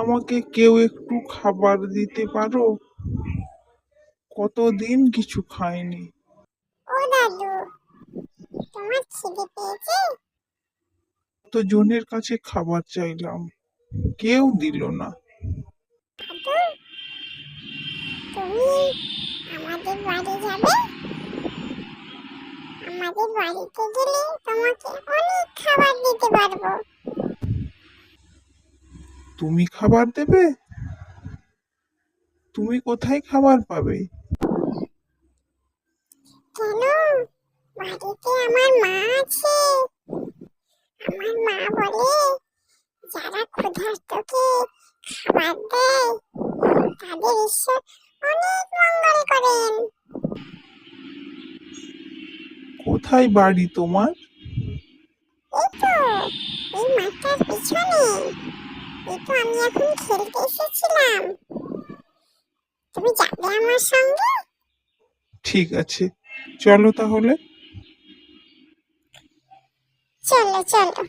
আমাকে কেউ একটু খাবার দিতে পারো? কতদিন কিছু খাইনি। ও দাদু, তোমার খিদে পেয়েছে? কতজনের কাছে খাবার চাইলাম, কেউ দিল না। দাদু, তুমি আমাদের বাড়ি যাবে? আমাদের বাড়িতে গেলে তোমাকে অনেক খাবার দিতে পারবো। তুমি খাবার দেবে? তুমি কোথায় খাবার পাবে? কেন? বাড়িতে আমার মা আছে। আমার মা বলে, যারা ক্ষুধার্তকে খাবার দেয় তাদের ঈশ্বর অনেক মঙ্গল করেন। কোথায় বাড়ি তোমার? এই তো, এই মাঠটার পিছনে। এই তো আমি এখন খেলতে এসেছিলাম। তুমি যাবে আমার সঙ্গে? ঠিক আছে, চলো তাহলে। চলো চলো।